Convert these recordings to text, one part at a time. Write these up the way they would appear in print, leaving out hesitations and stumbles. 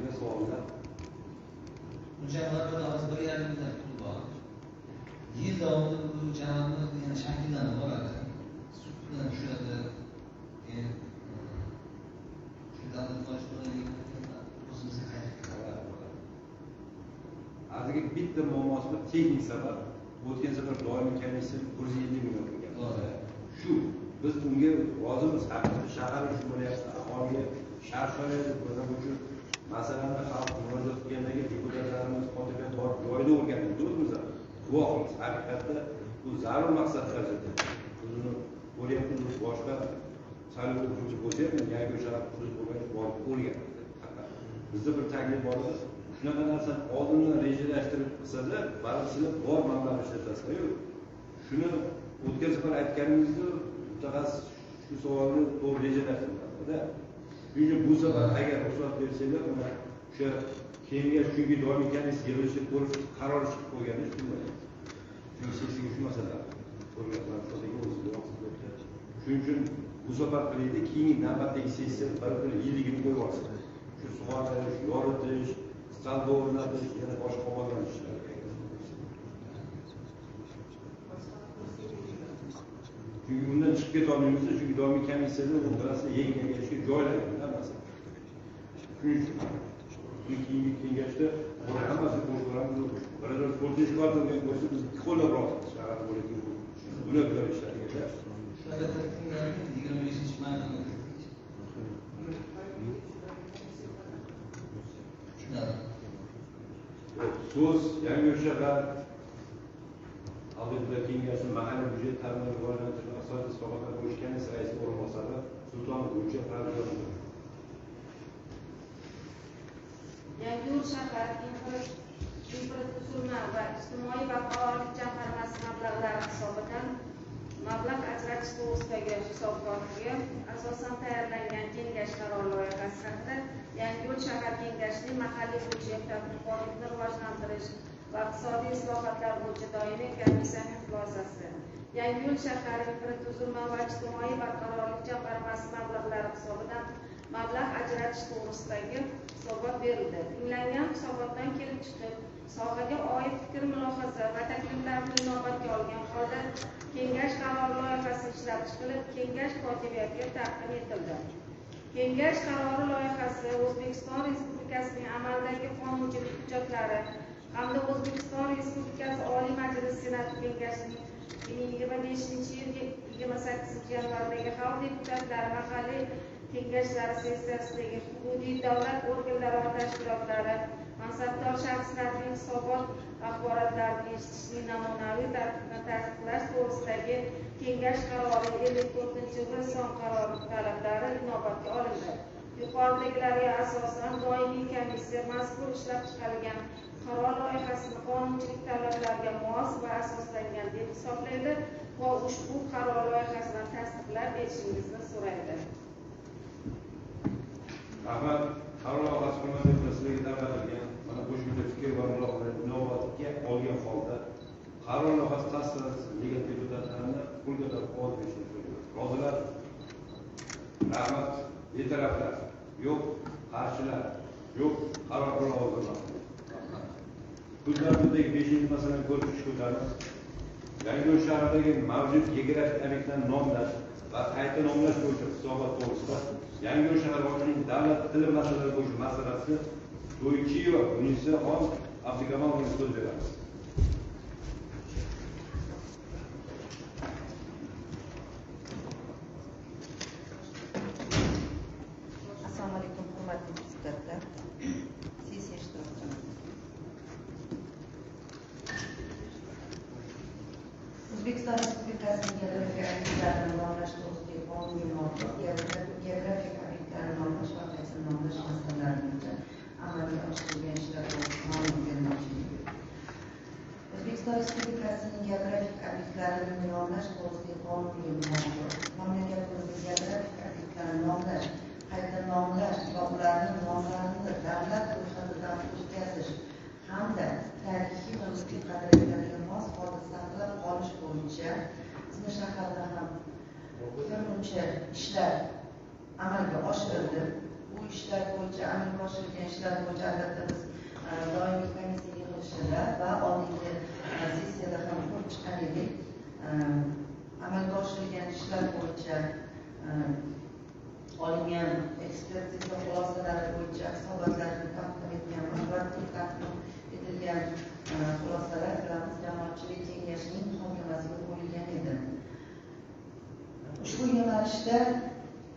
bergan savollar. Hujjatlar hozir 1,5 yildan pul bor. Yil davomida bu jamoamiz yana shakllanib boradi. Sud bilan tushadi. Hozirgi bitta muammosi bor, texnik sabab. O'tgan safar doimiy komissiya 150 million qilgan. Shu biz unga hozirmiz, haqiqatda shahar uchun bo'lyapti, aholiga shart-sharoit ko'rsatish uchun masalani xalq murojaat qilgandagi deputatlarimiz qotilga borib joyida o'rgandik o'zimiz guvohmiz. Haqiqatda bu zarur maqsadlarga o'zini bo'lyapti, boshqa saylov uchun bo'lsa ham yangi shahar qurish bo'lgach borib o'rgandik. Bizda bir taklif bor edi. Shunaqa narsani oldindan rejalashtirib qilsa-da, baribir bor mablag' ishlatasizlar-ku. Shuni o'tgan safar aytganimizda mutaxassis shu savolni to'g'ri rejalashtirmadi-da. Shuning uchun bu safar agar ruxsat bersanglar, mana o'sha kengash chunki doimiy komissiya yig'ilishi ko'rib qaror chiqib qo'ygani shunday. Chunki sessiyaga shu masala ko'rganlar shuning uchun bu safar qilaydi, keyingi navbatdagi sessiya bir yilligini qo'yib olsin. Shu sug'orish, yoritish, saldo o'rnatish, yana boshqa qolgan ishlar. Chunki undan chiqib ketolmaymiz, chunki doimiy komissiyada bu bilasizlar yangi kengashga joylangan hammasi. Shuning uchun keyingi kengashda hammasi qo'shilib, birodar sportchi qiladigan bo'lsa biz qo'llab olamiz. Shahar bo'ladigan buni bilan ishlaydi. Shularga 25-mayda so'z Yangiyo'l shahar Xalq kengashi mahalliy byudjet ta'minotini rivojlantirish maqsadida islohotlar bo'yicha komissiya raisi o'rinbosari Sultonov bo'yicha qaror. Yangiyo'l shahar infratuzilma va ijtimoiy barqarorlik jamg'armasi mablag'lari hisobidan mablag' ajratish to'g'risidagi hisobotga asosan tayyorlangan kengash qarori loyihasi haqida Yangiyo'l shahar kengashining mahalliy byudjet tadbirkorlikni rivojlantirish va iqtisodiy islohotlar bo'yicha doimiy komissiyaning xulosasi. Yangiyo'l shahar infratuzilma va ijtimoiy barqarorlik jamg'armasi mablag'lari hisobidan mablag' ajratish to'g'risidagi hisobot berildi. Tinglangan hisobotdan kelib chiqib, sohaga oid fikr, mulohaza va takliflarni inobatga olgan holda kengash qarori loyihasi ishlab chiqilib, kengash kotibiyatiga taqdim etildi. Kengash qarori loyihasi O'zbekiston Respublikasining amaldagi qonunchilik hujjatlari hamda O'zbekiston Respublikasi Oliy Majlisi Senati Kengashining 2025-yil 28-yanvardagi xalq deputatlari mahalliy kengashlari sessiyasidagi hududiy davlat organlari va tashkilotlari mansabdor shaxslarning hisobot axborotlarini eshitishning namunaviy tartibini tasdiqlash to'g'risidagi kengash qarori 54-yil son qarori talablari inobatga olindi. Yuqoridagilarga asosan doimiy komissiya mazkur ishlab chiqarilgan qaror loyihasini qonunchilik talablariga mos va asoslangan deb hisoblaydi va ushbu qaror loyihasini tasdiqlab berishingizni so'raydi. Rahmat. Qaror loyihasi sizlarga taqdim mana qo'shimcha fikr va mulohazalarni inobatga olgan holda qaror loyihasi tasdiqlangan deputatlarni pulga ovoz berishni so'raymiz. Rozilar? Rahmat. Betaraflar? Yo'q. Qarshilar? Yo'q. Qaror loyihasi. Hujjatdagi 5-masalani ko'rib chiqish ko'taramiz. Yangiyo'l shahridagi mavjud geografik obyektlarni nomlash va qayta nomlash bo'yicha hisobot to'g'risida Yangiyo'l shahar hokimining davlat tili masalalari bo'yicha masalasi To'ychiyeva Unisaxon Abdukamolovga so'z beramiz. Assalomu alaykum, hurmatli deputatlar. Sessiya ishtirokchilari. O'zbekiston Respublikasining geografik obyektlarini nomlash to'g'risidagi qonuniy norma geografik obyektlarni nomlash va qayta nomlash masalalari bo'yicha amalga oshirilgan ishlar ma'lum qilinmoqda. O'zbekiston Respublikasining geografik obyektlarini nomlash to'g'risidagi qonuniy norma mamlakatimizning geografik obyektlarini nomlash, qayta nomlash va ularning nomlarini davlat ro'yxatidan o'tkazish hamda tarixiy va mulkiy qadriyatlarga mos holda saqlab qolish bo'yicha bizning shahardagi ham birmuncha ishlar amalga oshirildi. bu ishlar bo'yicha amalga oshirilgan ishlar bo'yicha albatta biz doimiy komissiya yig'ilishida va oldingi sessiyada ham ko'rib chiqqan edik. Amalga oshirilgan ishlar bo'yicha olingan ekspertiza xulosalari bo'yicha hisobotlarni taqdim etganmiz va taqdim etilgan xulosalar bilamiz jamoatchilik kengashining muhokamasiga qo'yilgan edi. Ushbu yo'nalishda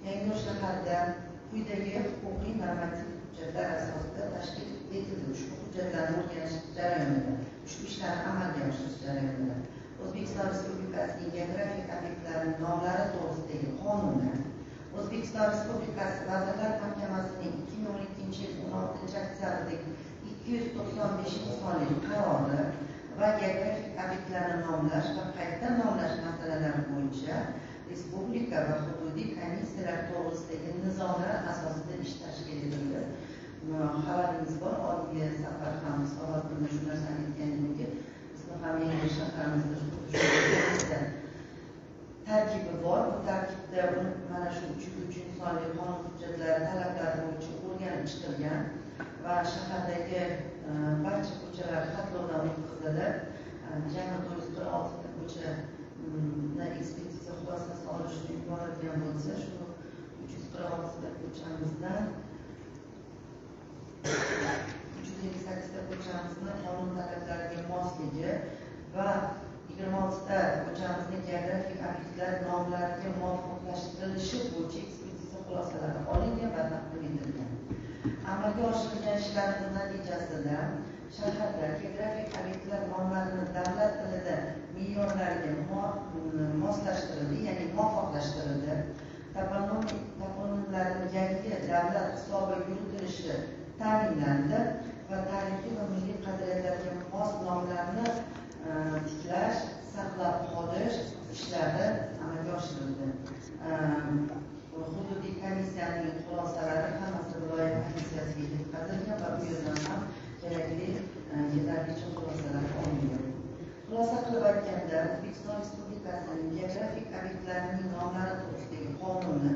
Yangiyo'l shaharda quyidagi huquqiy normativ hujjatlar asosida tashkil etildi. Ushbu hujjatlarni o'rganish jarayonida, ushbu ishlarni amalga oshirish jarayonida O'zbekiston Respublikasining geografik obyektlari nomlari to'g'risidagi qonuni, O'zbekiston Respublikasi Vazirlar Mahkamasining 2012 yil 16 oktyabrdagi 295 sonli qarori va geografik obyektlarni nomlash va qayta nomlash masalalari bo'yicha respublika va hududiy komissiyalar to'g'risidagi nizomlar asosida ish tashkil etildi. Xabaringiz bor, oldingi safar ham hisobotda shu narsani aytgan edik. Bizni ham yangi shaharimizda shu tarkibi bor. Bu tarkibda mana shu 3 sonli qonun hujjatlari talablari bo'yicha o'rganib chiqilgan va shahardagi barcha ko'chalar xatlovdan o'tkazilib, jami 916 ta ko'cha ekspertiza xulosasi olish yuborilgan bo'lsa, shu 346 ta ko'chamizdan 358 ta ko'chamizni qonun talablariga mosligi va 26 ta ko'chamizni geografik obyektlar nomlariga muvofiqlashtirilishi bo'yicha ekspertiza xulosalari olingan va taqdim etilgan. Amalga oshirilgan ishlarning natijasida shaharda geografik obyektlar nomlarini davlat tilida me'yorlarga moslashtirildi, ya'ni muvofiqlashtirildi. Toponimlarning yangi davlat hisobiga yuritilishi ta'minlandi va tarixiy va milliy qadriyatlarga mos nomlarni tiklash, saqlab qolish ishlari amalga oshirildi. Hududiy komissiyaning xulosalari hammasi viloyat komissiyasiga yetkazilgan va bu yerdan ham kerakli yetarlicha xulosalar olingan. Xulosa qilib aytganda, O'zbekiston Respublikasining geografik obyektlarning nomlari to'g'risidagi qonuni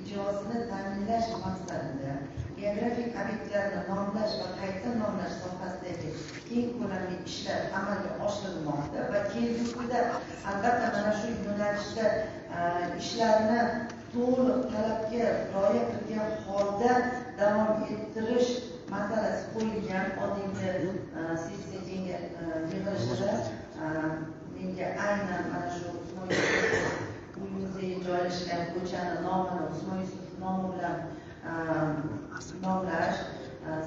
ijrosini ta'minlash maqsadida geografik obyektlarni nomlash va qayta nomlash sohasidagi keng ko'lamli ishlar amalga oshirilmoqda va kelgusida albatta mana shu yo'nalishda ishlarni to'liq talabga rioya qilgan holda davom ettirish masalasi qo'yilgan. Oldingi sessiya yig'ilishida menga aynan mana shu Usmon Yusuf muzeyi joylashgan ko'chani nomini Usmon Yusuf nomi bilan nomlash,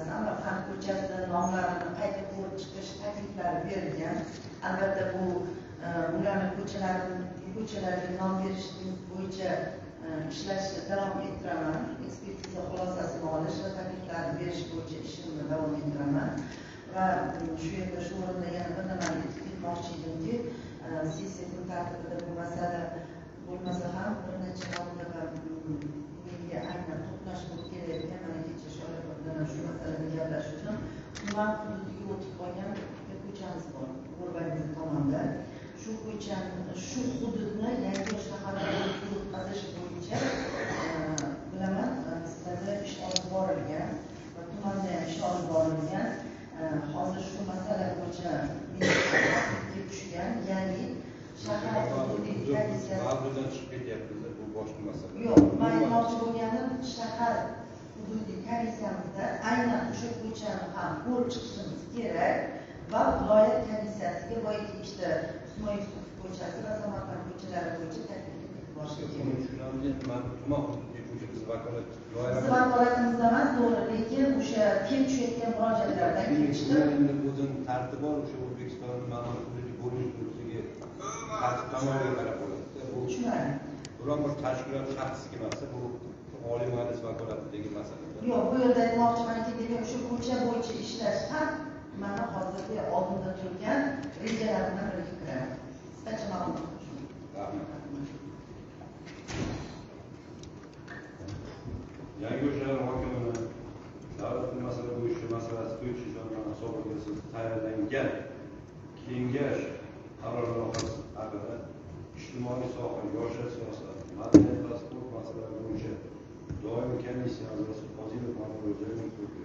Samarqand ko'chasini nomlarini qayta ko'rib chiqish takliflari berilgan. Albatta bu ularni ko'chalarga nom berish bo'yicha ishlashni davom ettiraman. Ekspertiza xulosasini olish va takliflarni berish bo'yicha ishimni davom ettiraman. Va shu yerda shu o'rinda yana bir nimani aytib ketmoqchi edimki, sessiya kun tartibida bu masala bo'lmasa ham bir necha marotaba menga aynan to'qnashib kelayotgan, mana kecha Shoirboy bilan shu masalada gaplashdim. Tuman hududiga o'tib qolgan bitta ko'chamiz bor, Go'rbagiz tomonda. Shu ko'chani, shu hududni Yangiyo'l shahariga o'tkazish bo'yicha bilaman, sizlarda ish olib borilgan va tumanda ham ish olib borilgan. Hozir shu masala bo'yicha menga tushgan, ya'ni shahar hududiy komissiyasi mavzudan chiqib ketyapmiz, bu boshqa masala. Yo'q, men aytmoqchi bo'lganim, shahar hududiy komissiyamizda aynan o'sha ko'chani ham ko'rib chiqishimiz kerak va viloyat komissiyasiga boyagi ikkita Usmon Yusuf ko'chasi va Samarqand ko'chalari bo'yicha taklif etib borish kerak. Tuman hududiy ko'chamiz vakolat vakolatimizda emas, to'g'ri, lekin o'sha kelib tushayotgan murojaatlardan kelib chiqib o'zini tartibi bor, o'sha O'zbekiston ma'muriy hududiy bo'limi to'g'risidagi tartib tamoyilga qarab bo'ladi. Bu tushunadi. biron bir tashkilot shaxs emas, bu Oliy Majlis vakolatidagi masala. Yo'q, bu yerda aytmoqchimanki, demak o'sha ko'cha bo'yicha ishlash ham mana hozirgi oldinda turgan rejalarimdan biriga kiradi. Qisqacha ma'lumot. Yangiyo'l shahar hokimini davlat masala bo'yicha masalasi bo'yicha hisobotiga tayyorlangan kengash qarornomasi haqida ijtimoiy soha, yoshlar siyosati, madaniyat va sport masalalari bo'yicha doimiy komissiya a'zosi Fozilov Ma'mur O'zayevning so'zi.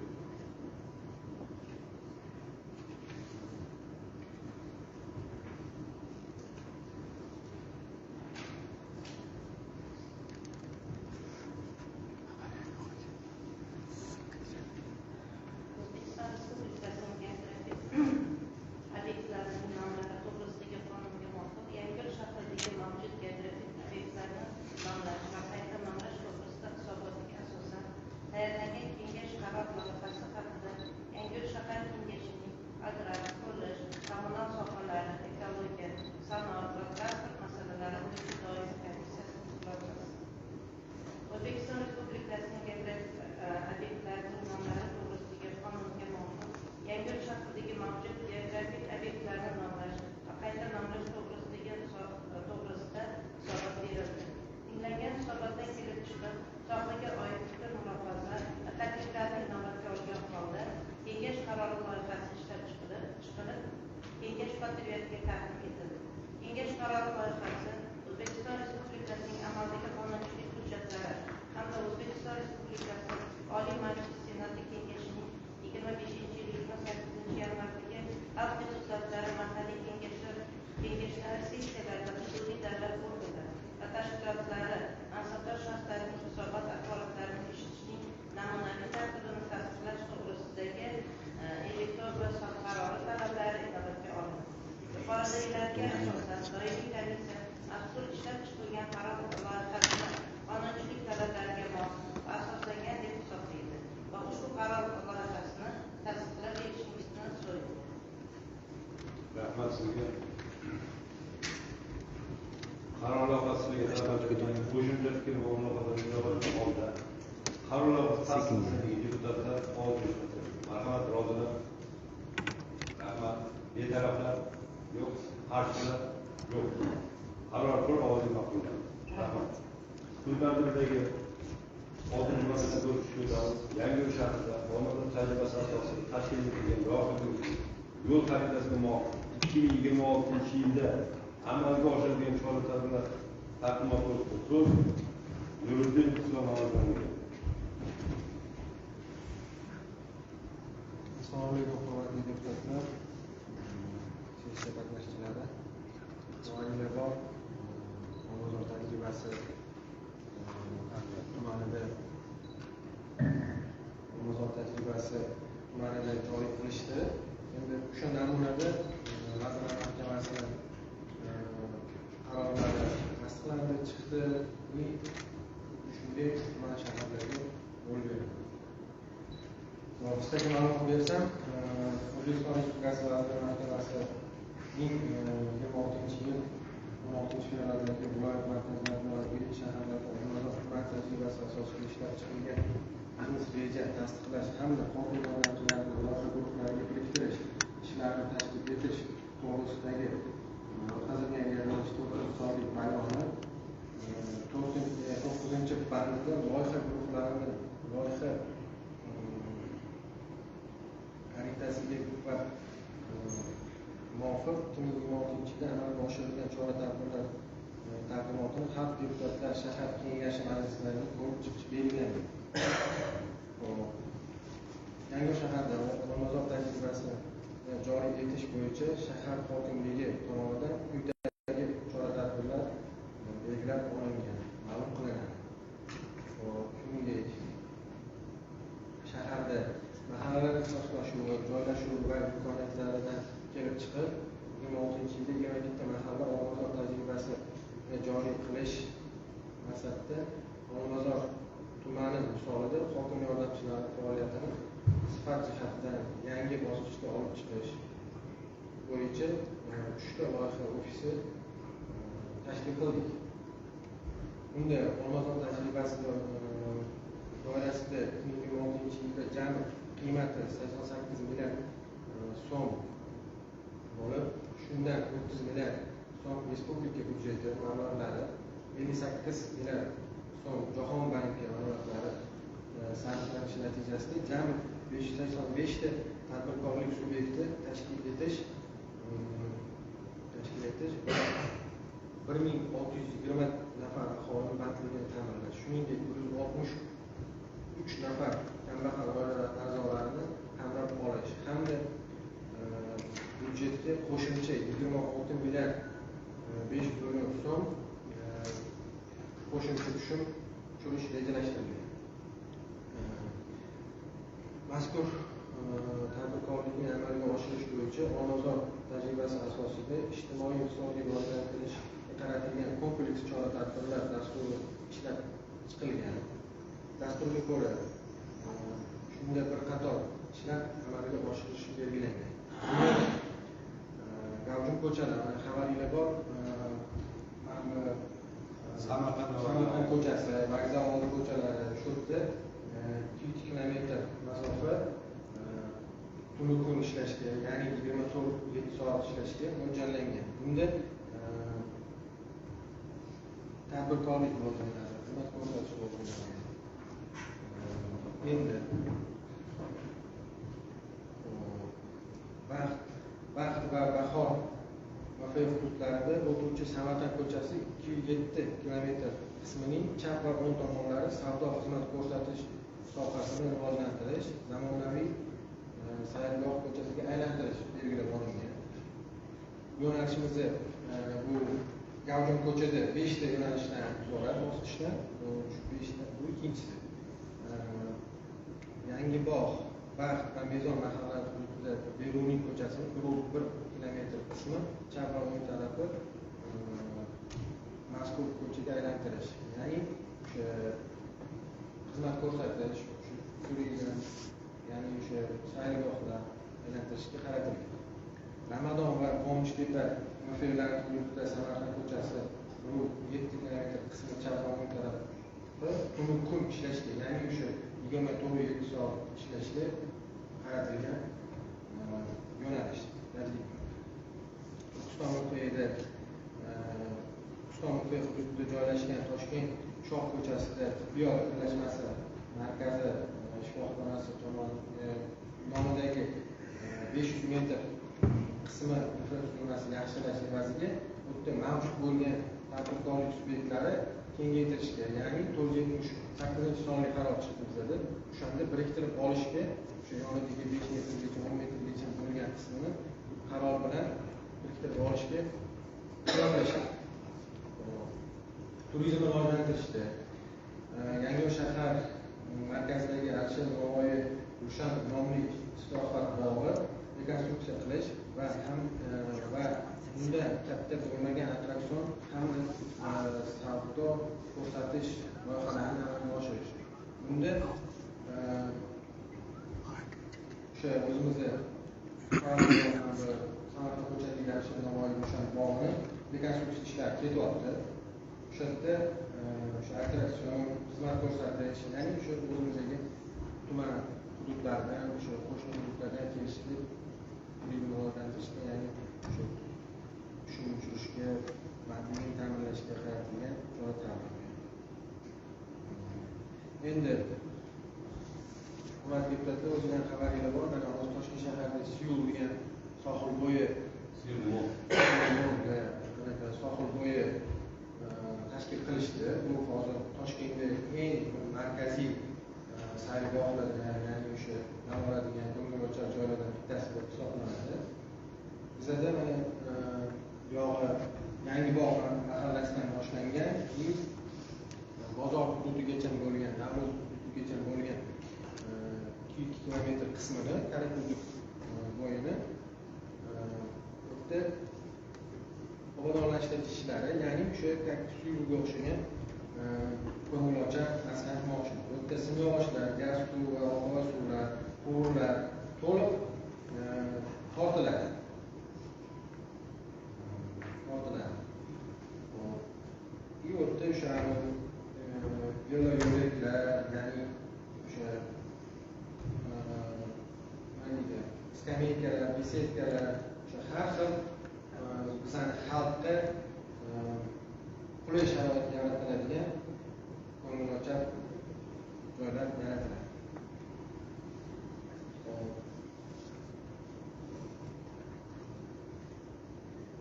Rahmat sizga. Qaror loyihasiga qo'shimcha fikr va mulohazalar oldi. Qaror loyihasi tasdiqlangan deputatlar ovoz berishdi. Marhamat, rozilar. Rahmat. Betaraflar yo'q, qarshilar yo'q. Qaror bir ovozli ma'qullandi. Rahmat. Kun tartibidagi oltin munosabat ko'rishamiz. Yangiyo'l shahrida qonun tajribasi asosida tashkil etilgan loyiha yo'l xaritasiga muvofiq 2026-yilda amalga oshirilgan chora-tadbirlar taqdimot to'g'risida so'z Nuriddin Islom A'zamiga. Assalomu alaykum, hurmatli deputatlar, sessiya qatnashchilari. Oilalar bor, bozor tajribasi tumanida bozor tajribasi tumanida joriy qilishdi. Endi o'sha namunada Vazirlar Mahkamasi qarorlari tasdiqlandi, chiqdi. Shunday tuman shaharlarga yo'l berildi. Qisqacha ma'lumot bersam, O'zbekiston Respublikasi Vazirlar Mahkamasining 26-yil 16-fevraldagi viloyat markazlarida va yirik shaharlarda tuman tajribasi asosida ishlab chiqilgan biznes reja tasdiqlash hamda qonun yordamchilarini loyiha guruhlariga biriktirish ishlarini tashkil etish to'g'risidagi o'tkazilgan yig'ilish iqtisodiy bayoni 9-bandida loyiha guruhlarini loyiha xaritasiga va muvofiq 2026-yilda amalga oshirilgan chora-tadbirlar taqdimotini xalq deputatlar shahar kengashi majlislariga ko'rib chiqish belgilangan. Yangiyo'l shaharda bozor tajribasini joriy etish bo'yicha shahar hokimligi tomonidan quyidagi chora-tadbirlar belgilab olingan, ma'lum qilinadi. Shuningdek, shaharda mahallalar ixtisoslashuvi, joylashuvi va imkoniyatlaridan kelib chiqib 2026-yilda 22 ta mahalla bozor tajribasi joriy qilish maqsadida Olmazor tumani misolida hokim yordamchilari faoliyatini sifat jihatidan yangi bosqichga olib chiqish bo'yicha 3 ta loyiha ofisi tashkil qildik. Unda Olmazor tajribasi doirasida 2026-yilda jami qiymati 88 milliard so'm bo'lib, shundan 30 milliard so'm respublika byudjeti mablag'lari, 58 milliard so'm Jahon banki mablag'lari sarflanishi natijasida jami 585 ta tadbirkorlik subyekti tashkil etish 1620 nafar aholi bandligini ta'minlash, shuningdek 160 qo'shimcha tushum tushirish rejalashtirilgan. Mazkur tadbirkorlikni amalga oshirish bo'yicha olmazor tajribasi asosida ijtimoiy iqtisodiy rivojlantirishga qaratilgan kompleks chora-tadbirlar dasturi ishlab chiqilgan. Dasturga ko'ra shunda bir qator ishlar amalga oshirilishi belgilangan. Gavjum ko'chalar, xabaringlar bor. Samarqand ko'chasi, vokzal oldi ko'chalari shu yerda 2 kilometr masofa tunu kun ishlashga, ya'ni 24-7 soat ishlashga mo'ljallangan. Bunda tadbirkorlik rivojlanadi, xizmat ko'rsatish rivojlanadi. Endi vaqt va bahor voqea hududlarida o'tuvchi Samarqand ko'chasi 207 kilometr qismining chap va o'ng tomonlari savdo xizmat ko'rsatish sohasini rivojlantirish, zamonaviy sayrgoh ko'chasiga aylantirish belgilab olingan. Yo'nalishimiz bu Gavjum ko'chada 5 ta yo'nalishdan iborat bosqichda. Shu 5 ta bu ikkinchisi. Yangibog', Baxt va Mezon mahallasi hududida Beruniy ko'chasining 1 kilometr qismi chap va o'ng tarafi mazkur ko'chaga aylantirish, ya'ni o'sha xizmat ko'rsatish, turizm, ya'ni o'sha sayrgohlar aylantirishga qaratilgan. Ramadan va Qonunchtepa mahallalari hududida Samarqand ko'chasi 7 kilometr qismi chap va o'ng tarafi tunu kun ishlashga, ya'ni o'sha 24-7 soat ishlashga qaratilgan yo'nalish. Turkiston mudofaa hududida joylashgan Toshkent Shoh ko'chasida tibbiyot birlashmasi markazi shifoxonasi nomidagi 500 metr qismi infratuzilmasi yaxshilash evaziga bu yerda mavjud bo'lgan tadbirkorlik subyektlari kengaytirishga, ya'ni 478-sonli qaror chiqdi bizda. O'shanda biriktirib olishga, o'sha yonidagi 5 metrgacha, 10 metrgacha bo'lgan qismini qaror bilan biriktirib olishga tayyorlashdi. Turizmni rivojlantirishda Yangi shahar markazidagi Alisher Navoiy Rushan nomli istirohat bog'i rekonstruksiya qilish va unda katta bo'lmagan attraksion hamda savdo ko'rsatish loyihalarini amalga oshirish. Bunda o'sha o'zimizda Samarqand ko'chasidagi Alisher Navoiy Rushan bog'ini rekonstruksiya ishlari ketyapti. O'sha yerda o'sha attraksion, xizmat ko'rsatish, ya'ni o'sha o'zimizdagi tuman hududlardan, o'sha qo'shni hududlardan kelishli turizmni rivojlantirishga, ya'ni o'sha tushum tushirishga, manzilni ta'minlashga qaratilgan chora-tadbirlar. Endi hurmatli deputatlar, o'zingizlar xabaringlar bor, mana hozir Toshkent shahrida Siyul degan sohil bo'yi tashkil qilishdi. Bu hozir Toshkentdagi eng markaziy sayrgohlardan, ya'ni o'sha Navara degan ko'ngilochar joylardan bittasi deb hisoblanadi. Bizda mana yog'i Yangibog' mahallasidan boshlangan, keyin bozor hududigacha bo'lgan, Navro'z hududigacha bo'lgan 2 kilometr qismini, Karakuljuk bo'yini bitta obodonlashtirish ishlari, ya'ni o'sha Suyulga o'xshagan ko'ngilochar maskan qilmoqchi. Bu yerda simyog'ochlar, gaz suvi va oqova suvlar, quvurlar to'liq tortiladi. Bu yerda o'sha veloyo'laklar, ya'ni o'sha skameykalar, besedkalar, o'sha har xil bizani xalqqa qulay sharoit yaratiladigan ko'ngilochar joylar yaratiladi.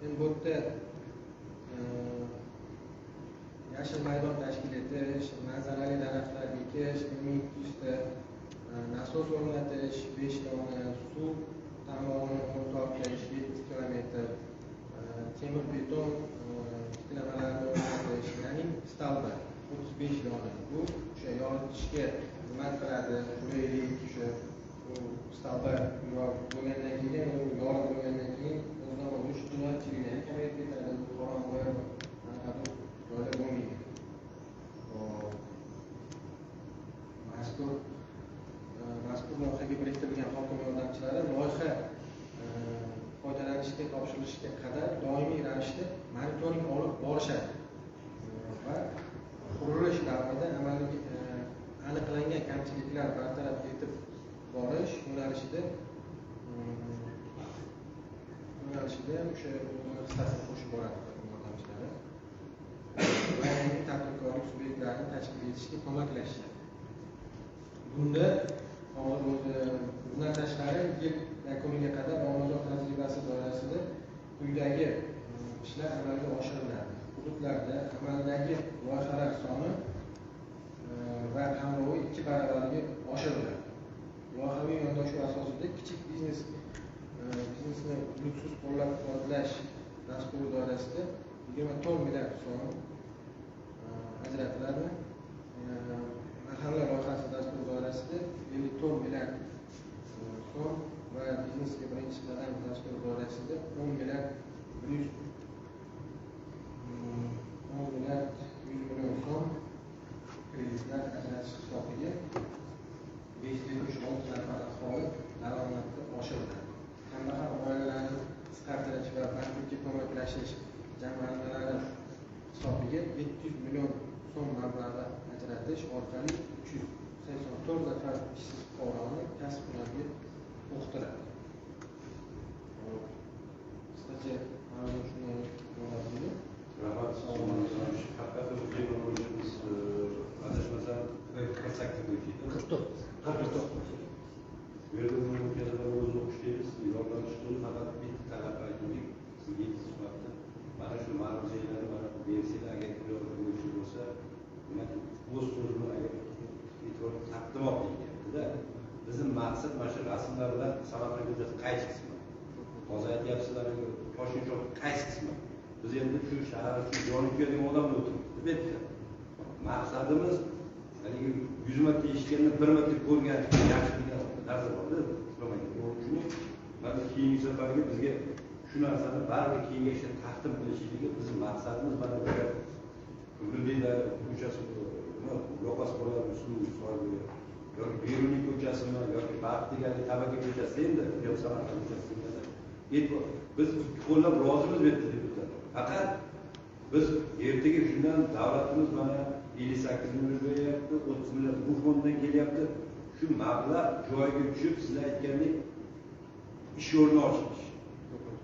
Endi bu yerda yashil maydon tashkil etish, manzarali daraxtlar ekish, 1200 ta nasos o'rnatish, 5 dona suv tarmog'ini tortish, 7 kilometr temir beton tiklamalarni o'rnatish, ya'ni stalba 35 dona. Bu o'sha yoritishga nima qiladi? Qulaylik o'sha stolda bo'lgandan keyin, yorib bo'lgandan keyin o'zidan o'zi jinoyatchilikni ham kamayib ketadi. Bu qorong'u joyda bo'lmaydi. Mazkur loyihaga biriktirilgan hokim yordamchilari loyiha foydalanishga topshirilishiga qadar doimiy ravishda monitoring olib borishadi va qurilish davomida amalga aniqlangan kamchiliklar bartaraf etib borish yo'nalishida o'sha hissasini qo'shib boradi yordamchilari va yangi tadbirkorlik subyektlarini tashkil etishga ko'maklashadi. Bunda bundan tashqari yil yakuniga qadar Olmazor tajribasi doirasida quyidagi ishlar amalga oshiriladi. Hududlarda amaldagi loyihalar soni va qamrovi 2 baravarga oshiriladi. Loyihaviy yondashuv asosida kichik biznesni uzluksiz qo'llab-quvvatlash dasturi doirasida 24 milliard so'm ajratiladi. Mahalla loyihasi dasturi doirasida 54 milliard so'm va biznesga birinchi qadam dasturi doirasida 10 milliard 100 million so'm kreditlar ajratish hisobiga 576 nafar aholi daromadni oshirdi. Kambag'al oilalarni qisqartirish va bankrontga ko'maklashish jamg'armalari hisobiga 700 million so'm mablag' ajratish orqali 384 nafar ishsiz fuqaroni kasb hunarga o'qitiladi. Qisqacha mavzu shunday bo'ladi. Rahmat. Haqiqatda bu tema bo'yicha biz adashmasam 48 bo'yicha 49. Bu yerda buni o'tkazib o'zi o'qishlaymiz, yordamchimiz faqat bitta talab aytdik, sizga suhbatda mana shu ma'ruzalarni mana bu versiyalar agar yordam bo'yicha bo'lsa, demak o'z so'zini agar e'tibor taqdimot deyapti-da. Bizning maqsad mana shu rasmlar bilan Samarqand ko'chasi qaysi qismi? Hozir aytyapsizlar, Toshkent qaysi qismi? Biz endi shu shahar uchun yonib kelgan odamlar o'tiribdi. Bitta. Maqsadimiz haligi 100 marta eshitganni 1 marta ko'rgan yaxshi degan narsa bor-da. Shuning mana keyingi safarga bizga shu narsani baribir kengashga taqdim qilishligi bizning maqsadimiz. Mana bu Gulbeda ko'chasi yoqasi bo'lar, suv soyli yoki Beruniy ko'chasimi yoki Baxtigali Tabaki ko'chasi endi Samarqand ko'chasi e'tibor. Biz qo'llab rozimiz bu yerda deputat. Faqat biz ertaga shundan davlatimiz mana 58 million beryapti, 30 million bu fonddan kelyapti. Shu mablag' joyiga tushib, siz aytgandek ish o'rni ochish,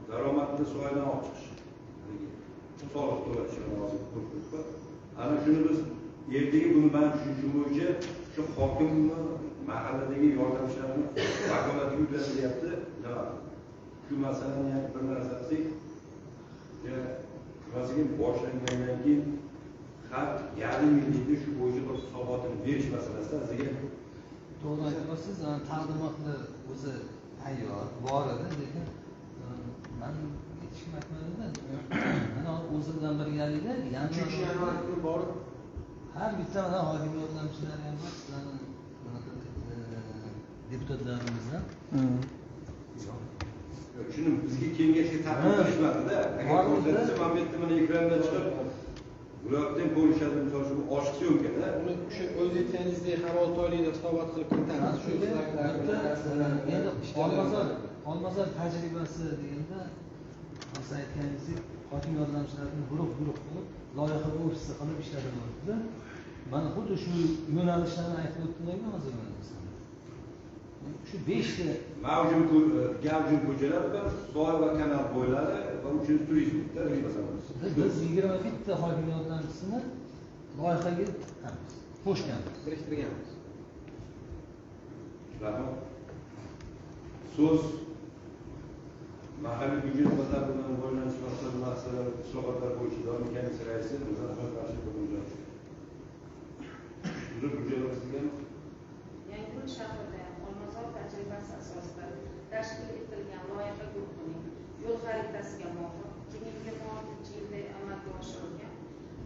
daromadni soyadan ochish, soliq to'lashni lozim ko'p. Ana shuni biz ertaga buni mana shu bo'yicha shu hokimni mahalladagi yordamchilarni vakolatiga yuklatilyapti. Shu masalani ham bir narsa qilsak, vaziyat boshlangandan keyin har yarim yilda shu bo'yicha bir hisobotini berish masalasida bizga to'g'ri aytyapsiz. Taqdimotni o'zi tayyor, bor edi, lekin men yetishim aytmadimda. Mana o'zi bilan birgalikda yanvar kuni borib har bitta mana hokim yordamchilari ham bor, sizlarning deputatlarimizdan. Shuni bizga kengashga taqdim qilishmadi-da. Agar ko'rsatsa, men bu yerda mana ekranda chiqib, bulardan ko'rishadi, misol uchun ochiq syomkada. Uni o'sha o'z aytganingizdek har 6 oylikda hisobot qilib kiritamiz. Shu endi Olmazor tajribasi deganda, siz aytganingizdek, hokim yordamchilarini guruh qilib, loyiha ofisi qilib ishlatilmoqda. Mana xuddi shu yo'nalishlarni aytib o'tdinglar hozir mana. Shu 5 ta mavjud ko'chalar va soy va kanal bo'ylari va uchun turizmda biz 21 ta hokim yordamchisini loyihaga qo'shganmiz, biriktirganmiz. Rahmat. So'z mahalliy byudjet va bilan bo'ylanish masalalari islohotlar bo'yicha doimiy komissiya raisi Muzaffar Rashid Qo'mondon. Huzur byudjetlar sizga Yangiyo'l shahrida Olmazor tajribasi asosida tashkil etilgan loyiha guruhining yo'l xaritasiga muvofiq 2026 yilda amalga oshirilgan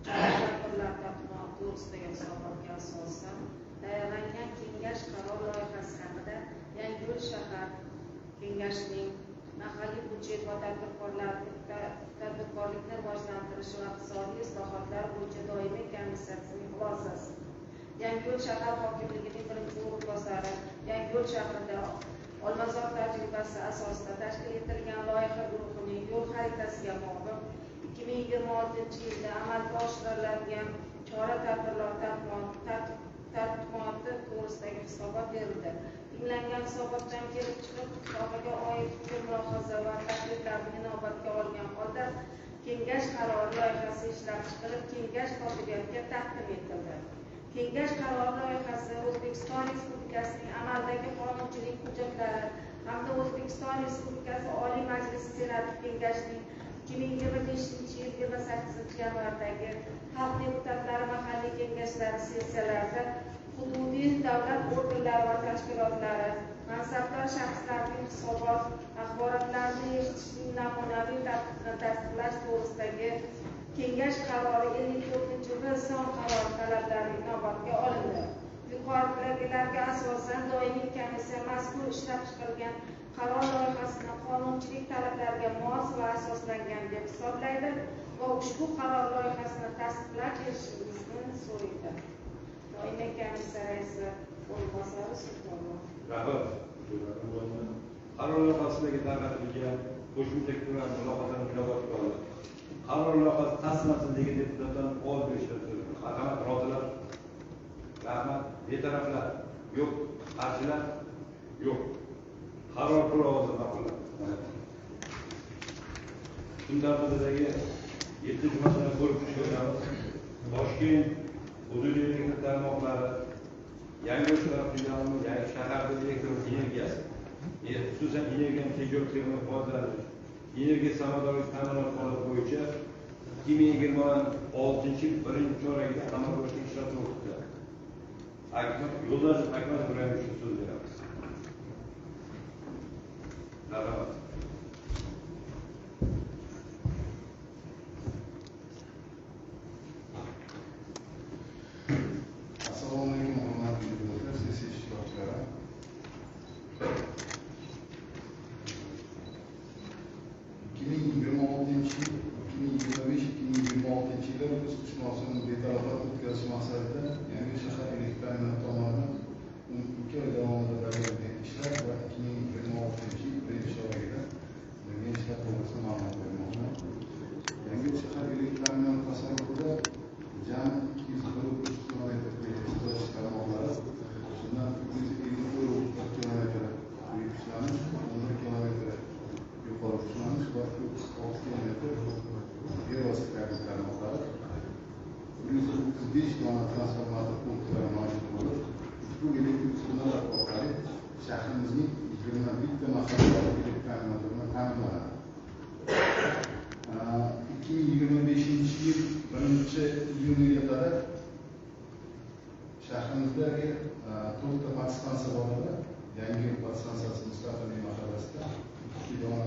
tadbirlar taqdimoti to'g'risida hisobotga asosan tayyorlangan kengash qaror loyihasi haqida Yangiyo'l shahar kengashining mahalliy byudjet va tadbirkorlikni rivojlantirish va iqtisodiy islohotlar bo'yicha doimiy komissiyasining xulosasi. Yangiyo'l shahar hokimligining birinchi o'rinbosari Yangiyo'l shahrida Olmazor tajribasi asosida tashkil etilgan loyiha guruhining yo'l xaritasiga muvofiq 2026 yilda amalga oshiriladigan chora-tadbirlar taqdimoti to'g'risidagi hisobot berildi. Tinglangan hisobotdan kelib chiqib, sohaga oid fikr-mulohaza va takliflarni inobatga olgan holda kengash qarori loyihasi ishlab chiqilib, kengash kotibiyatiga taqdim etildi. Kengash qarori loyihasi O'zbekiston Respublikasining amaldagi qonunchilik hujjatlari hamda O'zbekiston Respublikasi Oliy Majlisi Senati Kengashining 2025 yil 28 yanvardagi xalq deputatlari mahalliy kengashlari sessiyalarida hududiy davlat organlari va tashkilotlari mansabdor shaxslarning hisobot axborotlarini eshitishning namunaviy tartibini tasdiqlash to'g'risidagi kengash qarori 54 son qarori talablari inobatga olindi. Yuqoridagilarga asosan doimiy komissiya mazkur ishlab chiqilgan qaror loyihasini qonunchilik talablariga mos va asoslangan deb hisoblaydi va ushbu qaror loyihasini tasdiqlab berishingizni so'raydi. Doimiy komissiya raisi o'rinbosari Sultonov. Rahmat. Qaror loyihasidagi tarqatilgan qo'shimcha fikr mulohazani inobatga oldi. Qaror loyihasi tasdiqlansidagi deputatdan ovoz berishlar so'raydi. Marhamat, rozilar. Rahmat. Betaraflar yo'q, qarshilar yo'q. Qaror pul ovozi ma'qullandi. Kun tartibidagi 7 masalani ko'rib chiqamiz. Toshkent hududiy elektr tarmoqlari, Yangiyo'l filialining yangi shahardagi elektr energiyasi, xususan energiyani tejovkorlikni foydalanish, energiya samaradorlik ta'minot holati bo'yicha 2026 yil 1-chorakda amalga oshirish ishlari to'g'risida Yo'ldosh Akmal Ibrahimovich so'z beramiz. Rahmat. Assalomu alaykum, hurmatli deputatlar, sessiya ishtirokchilari. 2025-2026 yilda kuz qish mavsumini betaraflat o'tkazish maqsadida Yangiyo'l shahar elektr ta'minoti tomonidan 12 oy davomida bajarilgan ishlar va 2026 yil 1-chorakda bo'lgan ishlar to'g'risida ma'lumot bermoqchiman. Yangiyo'l shahar elektr ta'minoti tasarrufida jami 243 kilometr elektr tarmoqlari, shundan 254 kilometr quyuq ishlanish, 11 kilometr yuqori ishlanish va 36 kilometr yerosti kabel tarmoqlari, 135 dona transformator punktlari mavjud bo'lib, ushbu elektr uskunalar orqali shahrimizning 21 ta mahallalar elektr ta'minoti bilan ta'minlanadi. 2025 yil 1-iyunga qadar shahrimizdagi 4 ta podstansiya bor edi. Yangiyo'l podstansiyasi Mustaqillik mahallasida 2 dona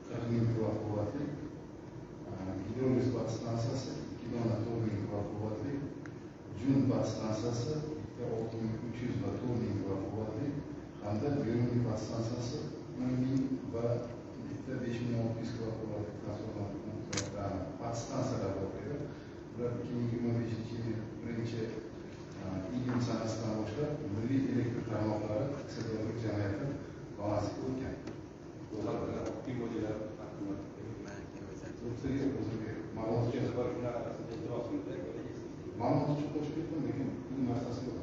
40 ming kilovatt quvvatli, Gidrolis podstansiyasi 2 dona 4 ming kilovatt quvvatli, Jun podstansiyasi 6300 va 4 ming kilovatt quvvatli hamda Beruniy podstansiyasi 10 ming va 5600 kilovatt quvvatli transformator podstansiyalar bor edi. Ular 2025 yil 1-iyun sanasidan boshlab milliy elektr tarmoqlari aksiyadorlik jamiyati balansiga o'tgan. Ma'lumot uchun qo'shib ketdim, lekin bu narsasi yo'q.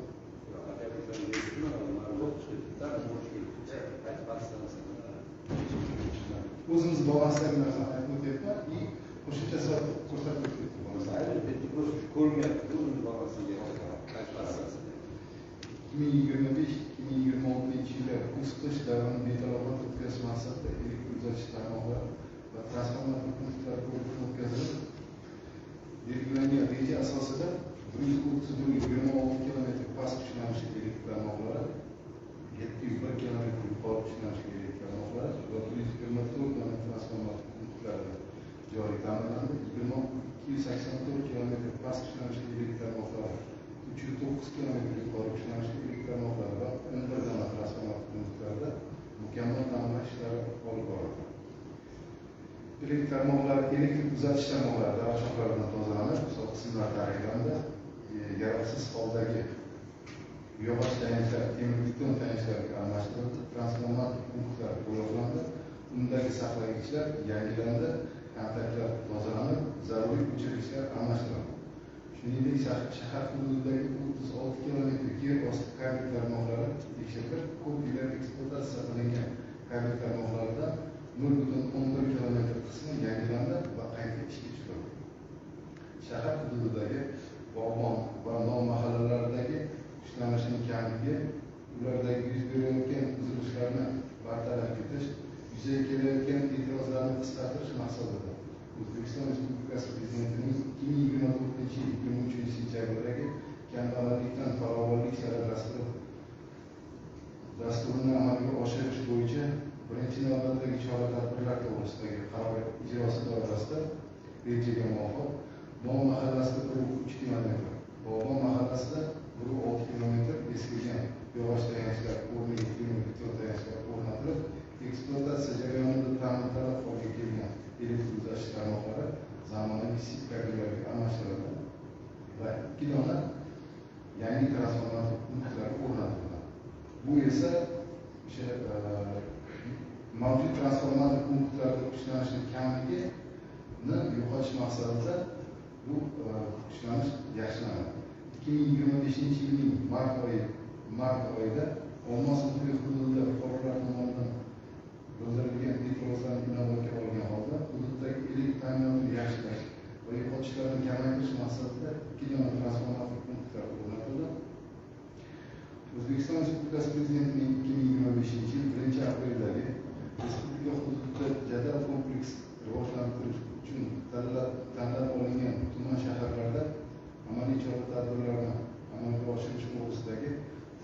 O'zimiz balansdagi narsani aytib o'tyapman и qo'shimcha ko'rsatib o'tyapman. Ko'rmayapti, o'zimiz balansiga 2025-2026 yilda kuz qish davrini betaraflat o'tkazish maqsadida elektr uzatish tarmoqlari va transformator punktlar ko'rikdan o'tkazilib, belgilangan reja asosida 126 kilometr past kuchlanishli elektr tarmoqlari, 701 kilometr yuqori kuchlanishli elektr tarmoqlari va 124 dona transformator punktlari joriy ta'minlandi. 284 kilometr past kuchlanishli elektr tarmoqlari, 300 taqiqlandi. Yaroqsiz holdagi yog'och tayanchlar temir beton tayanchlarga almashtirildi. Transformator punktlar bo'yoqlandi. Undagi saqlagichlar yangilandi. Kontaktlar tozalanib, zaruriy o'chirgichlar almashtirildi. Shuningdek, shahar hududidagi 36 kilometr yer osti kabel tarmoqlari tekshirilib, ko'p yillar ekspluatatsiya qilingan kabel tarmoqlarida 0,11 kilometr qismi yangilandi va qayta ishga tushirildi. Shahar hududidagi bog'bon va nom mahallalaridagi kuchlanishning kamligi, ulardagi yuz berayotgan uzilishlarni bartaraf etish, yuzaga kelayotgan e'tirozlarni qisqartirish maqsadida O'zbekiston Respublikasi Prezidentining 2024 yil 23 sentябrdagi kambag'allikdan farovonlik sari dasturini amalga oshirish bo'yicha birinchi navbatdagi chora-tadbirlar to'g'risidagi qaror ijrosi doirasida rejaga muvofiq Nom mahallasida 3 km, Bog'bon mahallasida 6 km eskirgan yog'och tayanchlar o'rniga temir beton tayanchlar o'rnatilib, ekspluatatsiya jarayonida ta'mirtalab holga kelgan elektr uzatish tarmoqlari zamonaviy sip kabellarga almashtirildi va 2 dona yangi transformator punktlari o'rnatildi. Bu esa o'sha mavjud transformator punktlarda kuchlanishning kamligini yo'qotish maqsadida bu kuchlanish yaxshilanadi. 2025 yilning mart oyida Olmos hududida fuqarolar tomonidan bildirilgan e'tirozlarni inobatga olgan holda hududdagi elektr ta'minotini yaxshilash va yo'qotishlarni kamaytirish maqsadida 2 dona transformator punktlar o'rnatildi. O'zbekiston Respublikasi Prezidentining 2025 yil 1 apreldagi respublika hududida jadal kompleks rivojlantirish uchun tanlab olingan tuman shaharlarda amaliy chora-tadbirlarni amalga oshirish to'g'risidagi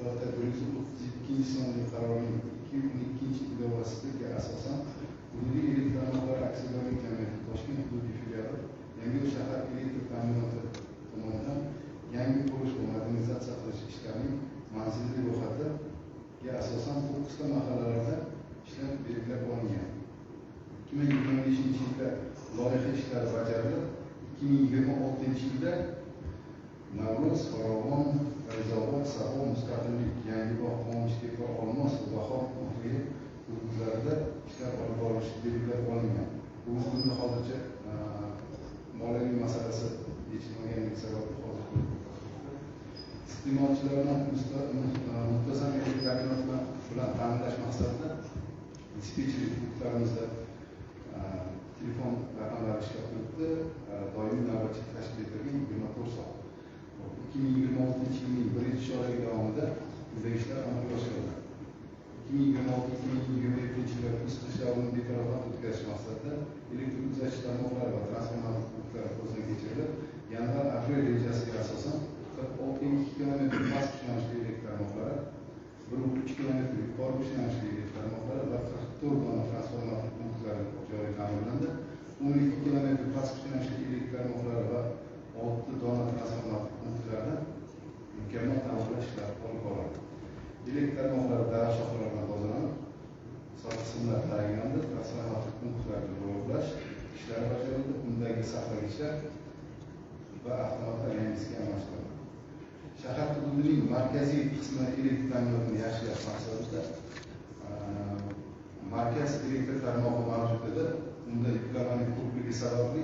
132 sonli qarorning 2012 ilovasiga asosan hududiy elektr tarmoqlari aksiyadorlik jamiyati Toshkent hududiy filiali Yangiyo'l shahar elektr ta'minoti tomonidan yangi qurish va modernizatsiya qilish ishlarining manzilli ro'yxatiga asosan 9 ta mahallalarda ishlar belgilab olingan. 2025 yilda loyiha ishlari bajarilib, 2026 yilda Navro'z, Farovon, Fayzobod, Sabo, Mustaqillik, Yangibog', Qonunchilik va Olmos va Bahor hududlarida ishlar olib borilishi belgilab olingan. Bu hududda hozircha moliyaviy masalasi yechilmaganligi sababli hozir iste'molchilarni muntazam elektr ta'minoti bilan ta'minlash maqsadida dispetcherlik punktlarimizda telefon raqamlari ishlab turibdi. Doimiy navbatchilik tashkil etilgan 24 soat. 2026 yilning 1-chorak davomida bunday ishlar amalga oshirildi. 2026-2027 yillar kuz-qish davrini betarafdan o'tkazish maqsadida elektr uzatish tarmoqlari va transformator punktlari ko'zdan kechirilib, yanvar-aprel rejasiga asosan 46 km past kuchlanishli elektr tarmoqlari, 1,3 km yuqori kuchlanishli elektr tarmoqlari va 44 dona transformator punktlari joyi ta'mirlandi. 12 km past kuchlanishli elektr tarmoqlari va 6 dona transformator punktlarida mukammal ta'mirlash ishlari olib boriladi. Elektr tarmoqlari daraxt shoxlaridan tozalanib, soch qismlar tayinlandi, transformator punktlarni bo'yoqlash ishlari bajarildi. Undagi saqlagichlar va avtomatlar yangisiga almashtirildi. Shahar hududining markaziy qismi elektr ta'minotini yaxshilash maqsadida markaz elektr tarmog'i mavjud edi. Unda yuklamaning ko'pligi sababli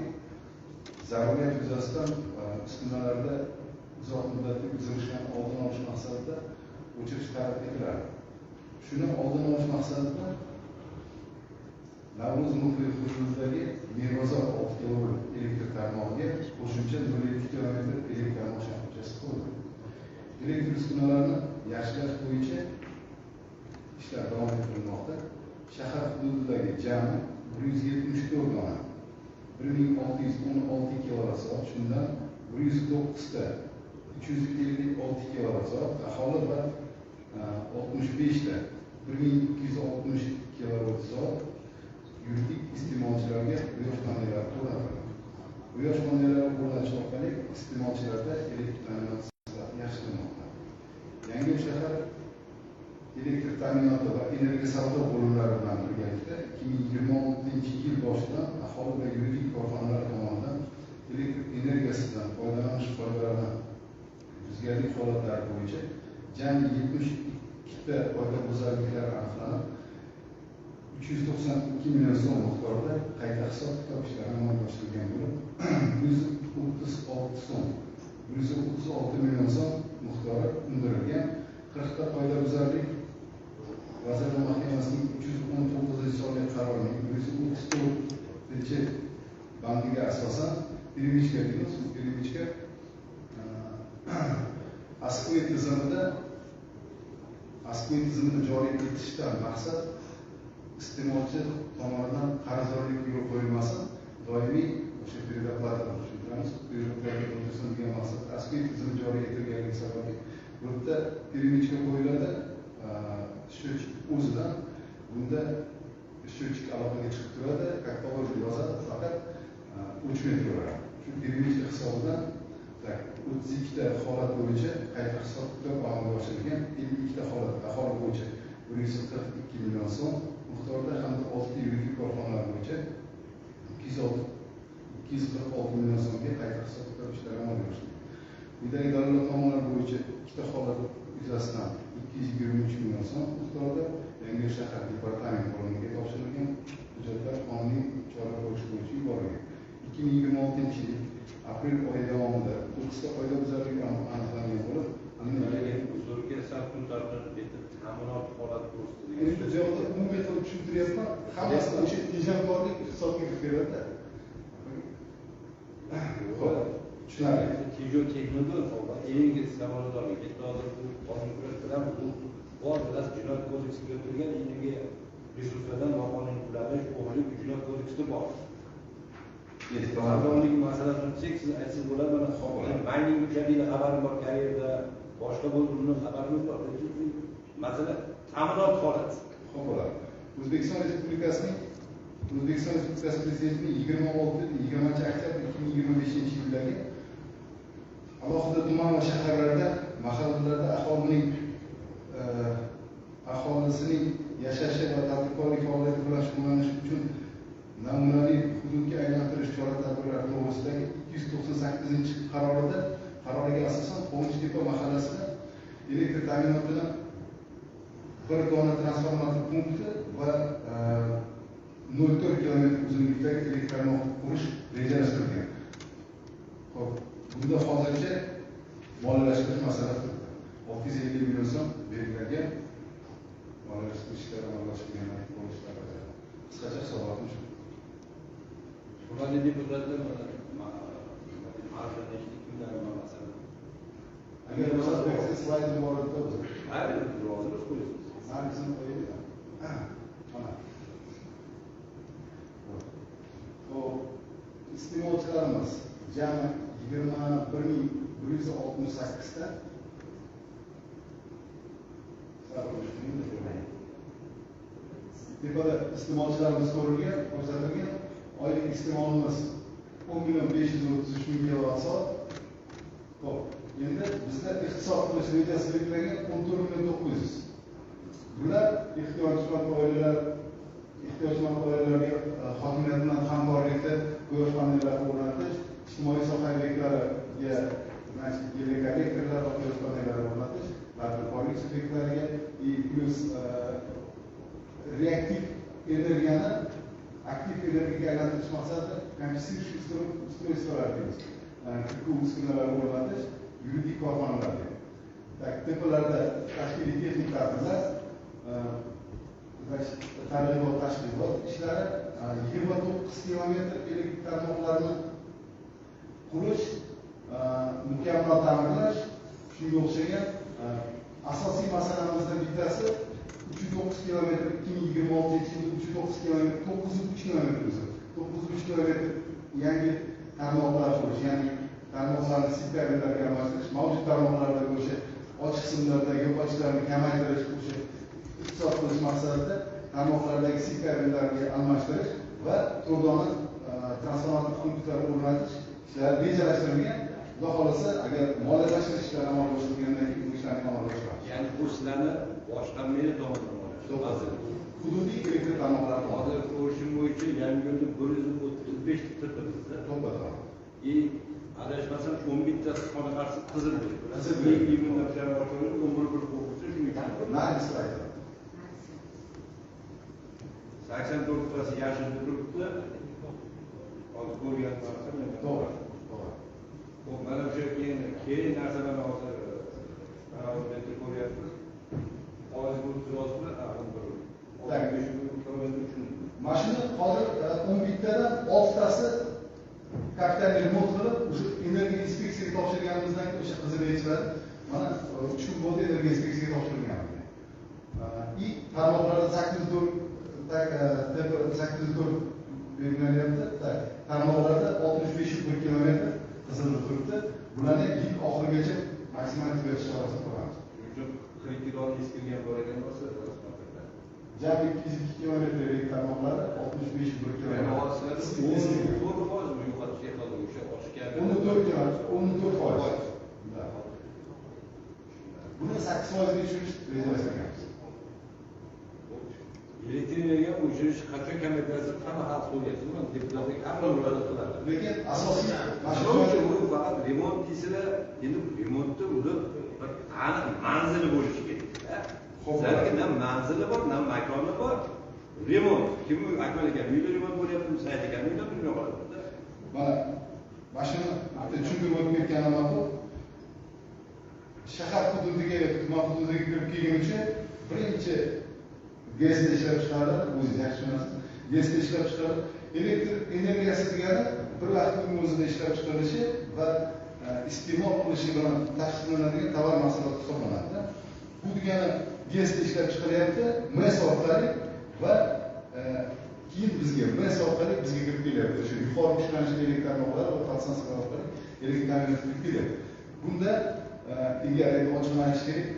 zaruriyat yuzasidan uskunalarda uzoq muddatli uzilishlarni oldini olish maqsadida o'chirish talab etiladi. Shuni oldini olish maqsadida Navro'z hududidagi Merbozor 6 kV elektr tarmog'iga qo'shimcha 0,2 km elektr tarmoq shoxobchasi qo'yildi. Elektr uskunalarni yaxshilash bo'yicha ishlar davom ettirilmoqda. Shahar hududidagi jami 174 dona 1616 kWh, shundan 109 ta 356 kWh aholi va 65 ta 1260 kWh yuridik iste'molchilarga quyosh panellari o'rnatildi. Quyosh panellari o'rnatish orqali iste'molchilarda elektr ta'minoti sifati yaxshilanmoqda. Yangiyo'l shahar elektr ta'minoti va energiya savdo bo'limlari bilan birgalikda 2026 yil boshidan aholi va yuridik korxonalar tomonidan elektr energiyasidan foydalanish qoidalarini o'zgarlik holatlari bo'yicha jami 72 ta qoidabuzarliklar aniqlanib, 392 million so'm miqdorida qayta hisob-kitob ishlari amalga oshirilgan bo'lib, 136 million so'm miqdori undirilgan. 40 ta qoidabuzarlik Vazirlar Mahkamasining 319-sonli qarorining 134-bandiga asosan перемещка ASQOE tizimida joriy etishdan maqsad iste'molchi tomonidan qarzdorlik yo'l qo'yilmasin, doimiy o'sha передоплата tushuntiramiz. Degan maqsad ASQOE tizimi joriy etilganligi sababli bu yerda перемещка qo'yiladi. Счетчик o'zidan bunda счетчик aloqaga chiqib turadi, как положено yozadi, faqat o'chmay turadi. Shu перемещка hisobidan 32 ta holat bo'yicha qayta hisob-kitob amalga oshirilgan, 52 ta holat aholi bo'yicha 142 million so'm miqdorida hamda 6 yuridik korxonalar bo'yicha 246 million so'mga qayta hisob-kitob ishlari amalga oshirilgan. Quyidagi davlat tomonlari bo'yicha 2 ta holat yuzasidan 223 million so'm miqdorida Yangi shahar departament bo'limiga topshirilgan hujjatlar qonuniy chora ko'rish bo'yicha yuborilgan. 2026 yil aprel oyi davomida 9 ta qoidabuzarlik aniqlangan bo'lib, ta'minot holati to'g'risida endi bu yoqda umumiy qilib tushuntiryapman, hammasini o'sha tejamkorlik hisobga kirib keladi. Tushunarli. Tejamkor texnologik eng samaradorlik hozir bu qonunchilik bilan bu bor bilan jinoyat kodeksiga kiritilgan yangi resurslardan noqonuniy pullanish, o'g'irlik jinoyat kodeksida bor. Samaradorlik masalasini tushsak, siz aytsangiz bo'ladi, mana mining uchadagi xabarim bor, karyerda boshqa bo'lgan xabarimiz bor. Masala ta'minot holati. Xo'p bo'ladi. O'zbekiston Respublikasi Prezidentining 26-20 oktyabr 2025 yildagi alohida tuman va shaharlarda, mahallalarda aholisining yashashi va tadbirkorlik faoliyati bilan shug'ullanish uchun namunaviy hududga aylantirish chora-tadbirlari to'g'risidagi 298-qaroriga asosan Qonunchidepa mahallasida elektr ta'minotini bir dona transformator punkti va 0,4 kilometr uzunlikdagi elektr tarmog'i qurish rejalashtirilgan. Xo'p, bunda hozircha moliyalashtirish masalasi 650 million so'm belgilangan. Moliyalashtirish ishlari amalga oshirilgan bo'lishlar. Qisqacha hisobotni shu. Hurmatli deputatlar, ma'lumotlar kimlar masala. Agar biz slaydni borada o'zi. Hayır, hozir qo'yasiz. Hangisini qo'yaylik? Mana. Xo'p, iste'molchilarimiz jami 21.168 ta tepada iste'molchilarimiz ko'rsatilgan, oylik iste'molimiz 10.533 ming kilovatt-soat. Xo'p, endi bizda iqtisod qilish rejasi belgilangan 14.900. Bular ehtiyojmand oilalarga hokimiyat bilan hamkorlikda quyosh panellari o'rnatish, ijtimoiy soha obyektlariga elektrokolektorlar va quyosh panellari o'rnatish, tadbirkorlik subyektlariga plus reaktiv energiyani aktiv energiyaga aylantirish maqsadida kompensiruющий устройстволар deymiz. Uskunalar o'rnatish, yuridik korxonalarga. Tepalarda tashkiliy texnik tadbirlar, targ'ibot tashkilot ishlari, 29 kilometr elektr tarmoqlarini qurish, mukammal ta'minlash, shunga o'xshagan asosiy masalalardan bittasi 309 kilometr 2026 yilda 309 kilometr 903 kilometr o'zi 903 kilometr yangi tarmoqlar qurish, ya'ni tarmoqlarni sitlarlarga almashtirish, mavjud tarmoqlardagi o'sha ochiq qismlardagi yo'qotishlarni kamaytirish, o'sha iqtisod qilish maqsadida tarmoqlardagi sitlarlarga almashtirish va to'rdona transformator punktlarni o'rnatish ishlari rejalashtirilgan. Xudo xolasa, agar moliyalashtirish ishlari amalga oshirilgandan keyin bu ishlarni amalga oshiramiz. Ya'ni bu ishlarni boshqarmaydi tomonidan. Hududiy elektr tarmoqlari hozir ko'rishim bo'yicha Yangiyo'lda 135 ta bizda. To'g'ri. adashmasam 11 tasi qanaqasi qizil bo'lib Qizil turadi. bo'lib. Limondan bilan ochilib, 11 qo'yibdi shuning uchun. Nargis aytadi. 84 tasi yashil turibdi. Hozir ko'rgan narsam men. To'g'ri. To'g'ri. Bu mana o'sha keyin narsalarni hozir mana ko'ryapmiz. Oiz bo'lib turibdi, 11 kilometr uchun. Mashina hozir 11 tadan 6 tasi kapital remont qilib, o'sha energiya inspeksiyaga topshirganimizdan keyin o'sha qizil yechiladi. Mana 3 kun bo'ldi energiya inspeksiyaga topshirgan. И tarmoqlarda 804 belgilanyapti. Tarmoqlarda 65 kilometr qizil turibdi. Bularni yil oxirigacha maksimal tugatish chorasini ko'ramiz. Shuning uchun kreditlarni eskirgan bor ekan bo'lsa, Jami 202 kilometrlik tarmoqlari 65 kilometr. Buni 8% tushirish rejalashtirganmiz. elektr energiya o'chirish qachon kamaytirsa hamma hal qilyapti. Deputatlik hamma murojaat qiladi. Lekin asosiy bu faqat remont desalar, endi remontda ular bir aniq manzili bo'lishi kerak. Sizlarga na manzili bor, na makoni bor. Remont. Kim Akmal ekan, uyda remont bo'lyapti, Said ekan, uyda bilmay qoladi. mana mashina bitta tushuntirib o'tib ketganim ma'qul. Shahar hududiga, tuman hududiga kirib kelguncha birinchi GESda ishlab chiqaradi, o'zi yaxshi tushunasiz. GESda ishlab chiqaradi. Elektr energiyasi degani bir vaqtning o'zida ishlab chiqarilishi va iste'mol qilishi bilan taqsimlanadigan tovar mahsulot hisoblanadi. Bu degani GESda ishlab chiqaryapti, MES orqali va keyin bizga MES orqali bizga kirib kelyapti. Shu yuqori kuchlanishli elektr tarmoqlari va podstansiyalar orqali elektr ta'minot kirib kelyapti. Bunda ilgari ochiqlanishi kerak,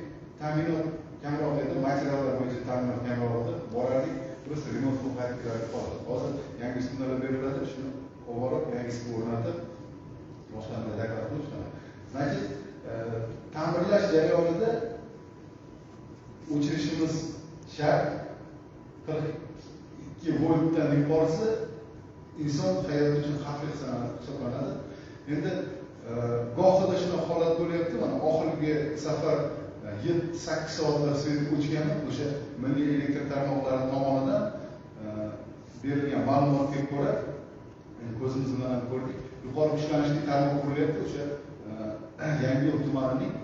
ta'minot kamroq edi, materiallar bo'yicha ta'minot kamroq edi, borardik, просто remont qilib qaytib kelardik hozir. Hozir yangi uskunalar beriladi, shuni olib borib yangisiga o'rnatib, boshqani zakovat qilish. Значит, ta'mirlash jarayonida o'chirishimiz shart. 42 voltdan yuqorisi inson hayoti uchun xavfli hisoblanadi. Endi gohida shunaqa holat bo'lyapti. Mana oxirgi safar 7-8 soatlar svet o'chgani o'sha milliy elektr tarmoqlari tomonidan berilgan ma'lumotga ko'ra, ko'zimiz bilan ham ko'rdik, yuqori kuchlanishli tarmoq qurilyapti o'sha Yangiyo'l tumanining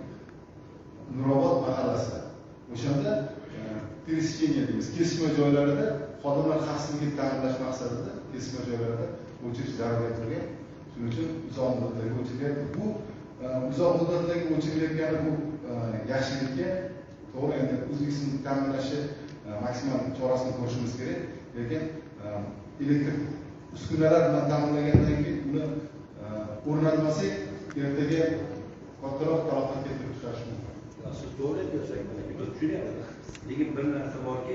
Nurobod mahallasida. O'shanda пересечение deymiz, kesishma joylarida xodimlar xavfsizligini ta'minlash maqsadida kesishma joylarda o'chirish zaruriyat turgan. Shuning uchun uzoq muddatdagi o'chirilyapti. Bu uzoq muddatdagi o'chirilayotgani bu yaxshilikka to'g'ri, endi O'zbekiston ta'minlashi maksimal chorasini ko'rishimiz kerak. Lekin elektr uskunalar bilan ta'minlagandan keyin uni o'rnatmasak, ertaga kattaroq talafot keltirib chiqarish mumkin. Siz to'g'ri aytyapsiz, tushunyapman. Lekin bir narsa borki,